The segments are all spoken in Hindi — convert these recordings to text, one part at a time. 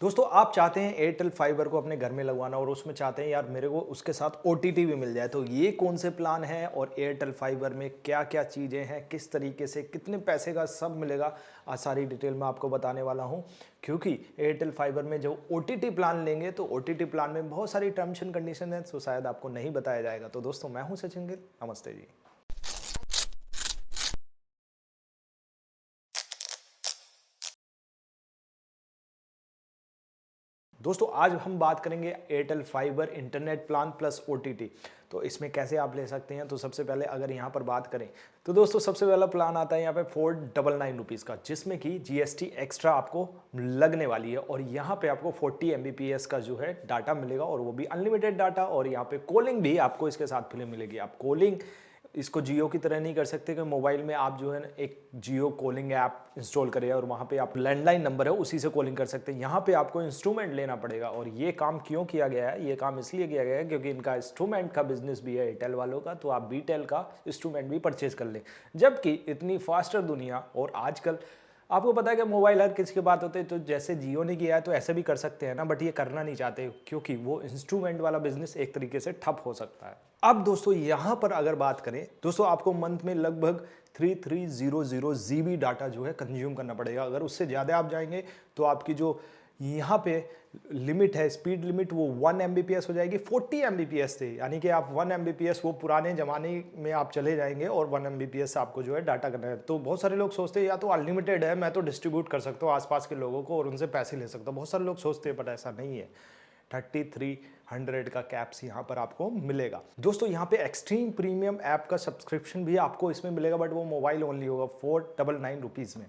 दोस्तों आप चाहते हैं एयरटेल फाइबर को अपने घर में लगवाना और उसमें चाहते हैं यार मेरे को उसके साथ ओटीटी भी मिल जाए, तो ये कौन से प्लान हैं और एयरटेल फाइबर में क्या क्या चीज़ें हैं, किस तरीके से कितने पैसे का सब मिलेगा, आज सारी डिटेल में आपको बताने वाला हूं। क्योंकि एयरटेल फाइबर में जो ओटीटी प्लान लेंगे तो ओटीटी प्लान में बहुत सारी टर्म्स एंड कंडीशन है, तो शायद आपको नहीं बताया जाएगा। तो दोस्तों मैं हूँ सचिन गिल, नमस्ते जी। दोस्तों आज हम बात करेंगे Airtel fibre internet plan plus OTT. तो इसमें कैसे आप ले सकते हैं, तो सबसे पहले अगर यहाँ पर बात करें तो दोस्तों सबसे पहला प्लान आता है यहाँ पे 499 का, जिसमें कि जीएसटी एक्स्ट्रा आपको लगने वाली है और यहाँ पे आपको 40 एमबीपीएस का जो है डाटा मिलेगा और वो भी अनलिमिटेड डाटा, और यहाँ पे कॉलिंग भी आपको इसके साथ फ्री मिलेगी। आप कॉलिंग इसको जियो की तरह नहीं कर सकते कि मोबाइल में आप जो है ना एक जियो कॉलिंग ऐप इंस्टॉल करें और वहाँ पे आप लैंडलाइन नंबर है उसी से कॉलिंग कर सकते हैं। यहाँ पे आपको इंस्ट्रूमेंट लेना पड़ेगा, और ये काम क्यों किया गया है, ये काम इसलिए किया गया है क्योंकि इनका इंस्ट्रूमेंट का बिजनेस भी है एयरटेल वालों का, तो आप बीटेल का इंस्ट्रूमेंट भी परचेज कर लें। जबकि इतनी फास्टर दुनिया और आजकल आपको पता है कि मोबाइल हर किसी के पास होते हैं, तो जैसे जियो ने किया है तो ऐसे भी कर सकते हैं ना, बट ये करना नहीं चाहते क्योंकि वो इंस्ट्रूमेंट वाला बिजनेस एक तरीके से ठप हो सकता है। अब दोस्तों यहाँ पर अगर बात करें दोस्तों, आपको मंथ में लगभग 3300 जीबी डाटा जो है कंज्यूम करना पड़ेगा। अगर उससे ज़्यादा आप जाएंगे तो आपकी जो यहाँ पे लिमिट है, स्पीड लिमिट, वो 1 एमबीपीएस हो जाएगी। 40 एमबीपीएस थे, यानी कि आप 1 एमबीपीएस वो पुराने ज़माने में आप चले जाएंगे और 1 एमबीपीएस आपको जो है डाटा करना है। तो बहुत सारे लोग सोचते हैं या तो अनलिमिटेड है, मैं तो डिस्ट्रीब्यूट कर सकता हूँ आसपास के लोगों को और उनसे पैसे ले सकता हूँ। बहुत सारे लोग सोचते हैं, बट ऐसा नहीं है। 3300 का कैप्स यहाँ पर आपको मिलेगा। दोस्तों यहाँ पे एक्सट्रीम प्रीमियम ऐप का सब्सक्रिप्शन भी आपको इसमें मिलेगा, बट वो मोबाइल ओनली होगा 499 रुपीज़ में।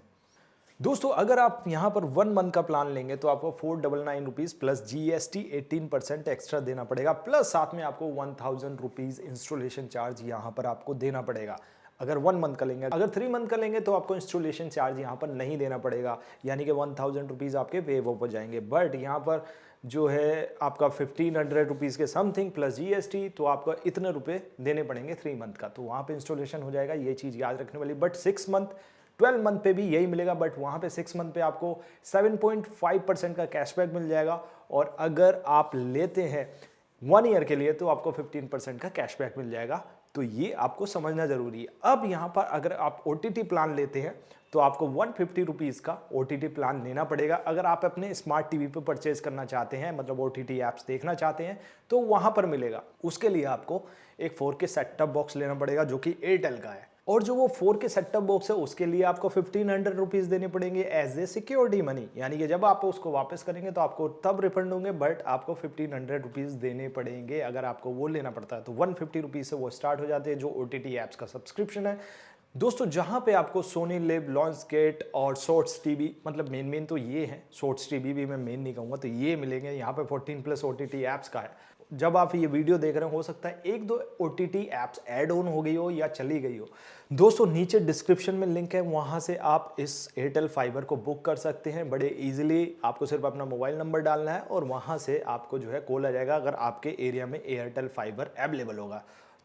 दोस्तों अगर आप यहाँ पर 1 मंथ का प्लान लेंगे तो आपको 499 रुपीज़ प्लस जीएसटी 18% एक्स्ट्रा देना पड़ेगा, प्लस साथ में आपको 1000 रुपीज़ इंस्टॉलेशन चार्ज यहाँ पर आपको देना पड़ेगा अगर 1 मंथ का लेंगे। अगर 3 मंथ का लेंगे तो आपको इंस्टॉलेशन चार्ज यहाँ पर नहीं देना पड़ेगा, यानी कि 1000 रुपीज़ आपके वेव ऑफ हो जाएंगे। बट यहाँ पर जो है आपका 1500 रुपीज़ के समथिंग प्लस जीएसटी, तो आपको इतने रुपए देने पड़ेंगे 3 मंथ का, तो वहाँ पे इंस्टॉलेशन हो जाएगा। ये चीज़ याद रखने वाली। बट 6 मंथ 12 मंथ पे भी यही मिलेगा, बट वहाँ पे 6 मंथ पे आपको 7.5% का कैशबैक मिल जाएगा, और अगर आप लेते हैं 1 ईयर के लिए तो आपको 15% का कैशबैक मिल जाएगा। तो ये आपको समझना जरूरी है। अब यहाँ पर अगर आप ओटीटी प्लान लेते हैं तो आपको 150 रुपीज़ का ओटीटी प्लान लेना पड़ेगा। अगर आप अपने स्मार्ट टीवी पे परचेज करना चाहते हैं, मतलब ओटीटी ऐप्स देखना चाहते हैं, तो वहाँ पर मिलेगा। उसके लिए आपको एक 4K सेटअप बॉक्स लेना पड़ेगा जो कि एयरटेल का है, और जो वो 4K सेटअप बॉक्स है उसके लिए आपको 1500 रुपीज़ देने पड़ेंगे एज ए सिक्योरिटी मनी, यानी कि जब आप उसको वापस करेंगे तो आपको तब रिफंड होंगे, बट आपको 1500 रुपीज़ देने पड़ेंगे अगर आपको वो लेना पड़ता है। तो 150 रुपीज़ से वो स्टार्ट हो जाते हैं जो ओटीटी ऐप्स का सब्सक्रिप्शन है। दोस्तों जहाँ पे आपको सोनी लिव, लॉन्चगेट और शॉर्ट्स टीवी, मतलब मेन तो ये है, शॉर्ट्स टीवी भी मैं मेन नहीं कहूँगा, तो ये मिलेंगे। यहाँ पे 14 प्लस ओटीटी ऐप्स का है। जब आप ये वीडियो देख रहे हो सकता है 1-2 ओटीटी ऐप्स ऐड ऑन हो गई हो या चली गई हो। दोस्तों नीचे डिस्क्रिप्शन में लिंक है, वहाँ से आप इस एयरटेल फाइबर को बुक कर सकते हैं बड़े इजीली। आपको सिर्फ अपना मोबाइल नंबर डालना है और वहाँ से आपको जो है कॉल आ जाएगा अगर आपके एरिया में एयरटेल फाइबर अवेलेबल होगा।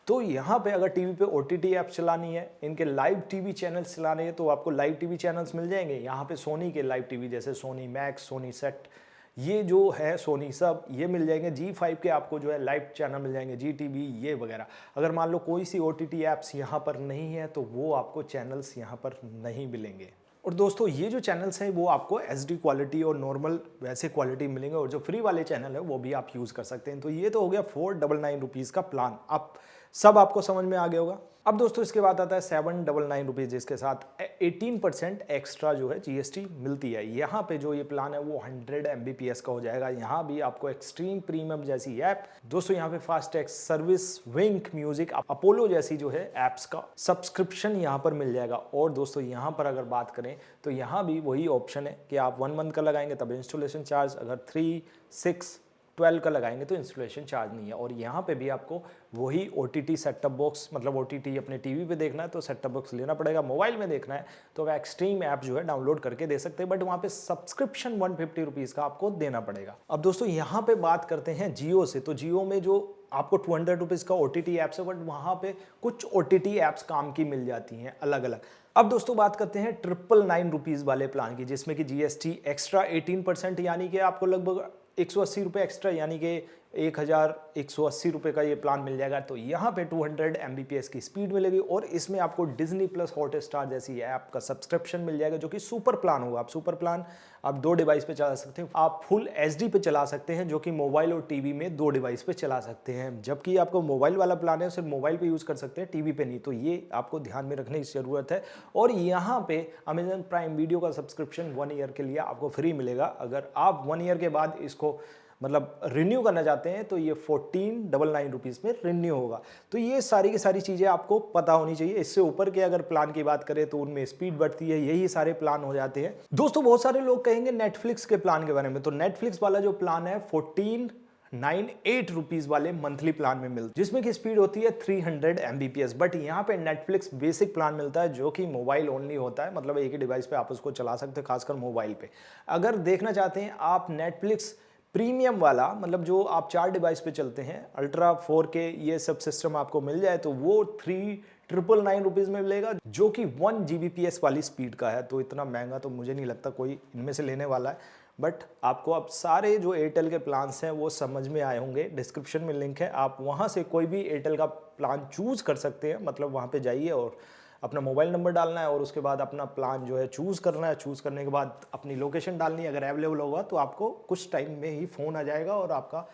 तो यहाँ पे अगर टीवी पे ओटीटी ऐप चलानी है, इनके लाइव टीवी चैनल्स चलाने हैं, तो आपको लाइव टीवी चैनल्स मिल जाएंगे। यहाँ पे सोनी के लाइव टीवी जैसे सोनी मैक्स, सोनी सेट, ये जो है सोनी सब, ये मिल जाएंगे। जी5 के आपको जो है लाइव चैनल मिल जाएंगे, जी टीवी ये वगैरह। अगर मान लो कोई सी ओटीटी ऐप्स यहाँ पर नहीं है तो वो आपको चैनल्स यहाँ पर नहीं मिलेंगे। और दोस्तों ये जो चैनल्स हैं वो आपको एचडी क्वालिटी और नॉर्मल वैसे क्वालिटी मिलेंगे, और जो फ्री वाले चैनल है वो भी आप यूज़ कर सकते हैं। तो ये तो हो गया 499 रुपीज़ का प्लान। अब सब आपको समझ में आ गया होगा। अब दोस्तों इसके बाद आता है 799 रुपीज़, जिसके साथ 18% एक्स्ट्रा जो है जीएसटी मिलती है। यहाँ पे जो ये प्लान है वो 100 एमबीपीएस का हो जाएगा। यहाँ भी आपको एक्सट्रीम प्रीमियम जैसी ऐप, दोस्तों यहाँ पे फास्टैग सर्विस, विंक म्यूजिक, अपोलो जैसी जो है ऐप्स का सब्सक्रिप्शन यहाँ पर मिल जाएगा। और दोस्तों यहाँ पर अगर बात करें तो यहाँ भी वही ऑप्शन है कि आप 1 मंथ का लगाएंगे तब इंस्टॉलेशन चार्ज, अगर 3, 6, 12 का लगाएंगे तो इंस्टॉलेशन चार्ज नहीं है। और यहाँ पे भी आपको वही ओटीटी सेटअप बॉक्स, मतलब ओटीटी अपने टीवी पे देखना है तो सेटअप बॉक्स लेना पड़ेगा। मोबाइल में देखना है तो आप एक्सट्रीम ऐप जो है डाउनलोड करके दे सकते हैं, बट वहाँ पे सब्सक्रिप्शन 150 रुपीज़ का आपको देना पड़ेगा। अब दोस्तों यहाँ पे बात करते हैं जियो से। तो जियो में जो आपको 200 रुपीज़ का ओटीटी ऐप्स है, बट वहाँ पे कुछ ओटीटी ऐप्स काम की मिल जाती हैं अलग अलग। अब दोस्तों बात करते हैं 999 वाले प्लान की, जिसमें कि जीएसटी एक्स्ट्रा 18%, यानी कि आपको लगभग 180 रुपये एक्स्ट्रा, यानी कि 1180 रुपये का ये प्लान मिल जाएगा। तो यहाँ पे 200 Mbps की स्पीड मिलेगी और इसमें आपको डिज्नी प्लस हॉटस्टार जैसी ऐप का सब्सक्रिप्शन मिल जाएगा, जो कि सुपर प्लान होगा। आप सुपर प्लान आप 2 डिवाइस पे चला सकते हैं, आप फुल एचडी पे चला सकते हैं, जो कि मोबाइल और टीवी में 2 डिवाइस पे चला सकते हैं। जबकि आपको मोबाइल वाला प्लान है सिर्फ मोबाइल पे यूज़ कर सकते हैं, टीवी पे नहीं। तो ये आपको ध्यान में रखने की ज़रूरत है। और यहाँ पे अमेजन प्राइम वीडियो का सब्सक्रिप्शन 1 ईयर के लिए आपको फ्री मिलेगा। अगर आप 1 ईयर के बाद इसको मतलब रिन्यू करना चाहते हैं तो ये 1499 रुपीज़ में रिन्यू होगा। तो ये सारी की सारी चीज़ें आपको पता होनी चाहिए। इससे ऊपर के अगर प्लान की बात करें तो उनमें स्पीड बढ़ती है, यही सारे प्लान हो जाते हैं। दोस्तों बहुत सारे लोग कहेंगे नेटफ्लिक्स के प्लान के बारे में, तो नेटफ्लिक्स वाला जो प्लान है 1498 रुपीज़ वाले मंथली प्लान में मिलता है, जिसमें की स्पीड होती है 300 Mbps। बट यहाँ पे नेटफ्लिक्स बेसिक प्लान मिलता है, जो कि मोबाइल ओनली होता है, मतलब एक ही डिवाइस पे आप उसको चला सकते हैं, खासकर मोबाइल पे। अगर देखना चाहते हैं आप नेटफ्लिक्स प्रीमियम वाला, मतलब जो आप 4 डिवाइस पे चलते हैं, अल्ट्रा 4K ये सब सिस्टम आपको मिल जाए, तो वो 3999 रुपीज़ में मिलेगा, जो कि 1 Gbps वाली स्पीड का है। तो इतना महंगा तो मुझे नहीं लगता कोई इनमें से लेने वाला है। बट आपको अब सारे जो एयरटेल के प्लान्स हैं वो समझ में आए होंगे। डिस्क्रिप्शन में लिंक है, आप वहाँ से कोई भी एयरटेल का प्लान चूज़ कर सकते हैं। मतलब वहाँ पे जाइए और अपना मोबाइल नंबर डालना है और उसके बाद अपना प्लान जो है चूज़ करना है। चूज़ करने के बाद अपनी लोकेशन डालनी है, अगर अवेलेबल होगा तो आपको कुछ टाइम में ही फ़ोन आ जाएगा। और आपका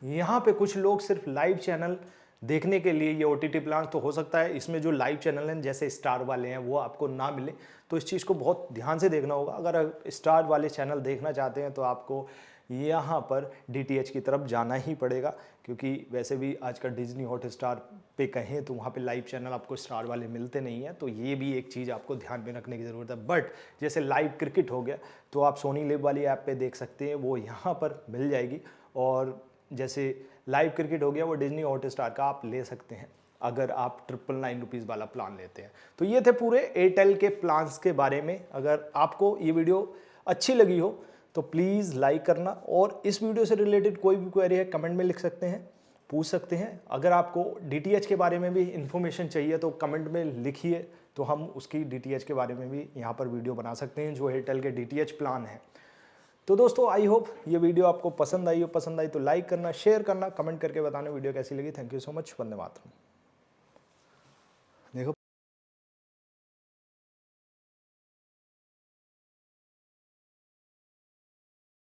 यहाँ पे कुछ लोग सिर्फ लाइव चैनल देखने के लिए ये OTT प्लान, तो हो सकता है इसमें जो लाइव चैनल हैं जैसे स्टार वाले हैं वो आपको ना मिले, तो इस चीज़ को बहुत ध्यान से देखना होगा। अगर स्टार वाले चैनल देखना चाहते हैं तो आपको यहाँ पर DTH की तरफ जाना ही पड़ेगा, क्योंकि वैसे भी आजकल डिज्नी हॉटस्टार पे कहें तो वहाँ पे लाइव चैनल आपको स्टार वाले मिलते नहीं हैं। तो ये भी एक चीज़ आपको ध्यान में रखने की ज़रूरत है। बट जैसे लाइव क्रिकेट हो गया तो आप सोनी लिव वाली ऐप पे देख सकते हैं, वो यहाँ पर मिल जाएगी। और जैसे लाइव क्रिकेट हो गया वो डिज्नी हॉटस्टार का आप ले सकते हैं, अगर आप 999 रुपीज़ वाला प्लान लेते हैं। तो ये थे पूरे एयरटेल के प्लान्स के बारे में। अगर आपको ये वीडियो अच्छी लगी हो तो प्लीज़ लाइक करना, और इस वीडियो से रिलेटेड कोई भी क्वेरी है कमेंट में लिख सकते हैं, पूछ सकते हैं। अगर आपको DTH के बारे में भी इन्फॉर्मेशन चाहिए तो कमेंट में लिखिए, तो हम उसकी DTH के बारे में भी यहाँ पर वीडियो बना सकते हैं, जो एयरटेल के DTH प्लान है। तो दोस्तों आई होप ये वीडियो आपको पसंद आई हो। पसंद आई तो लाइक करना, शेयर करना, कमेंट करके बताना वीडियो कैसी लगी। Thank you so much. Vande Mataram.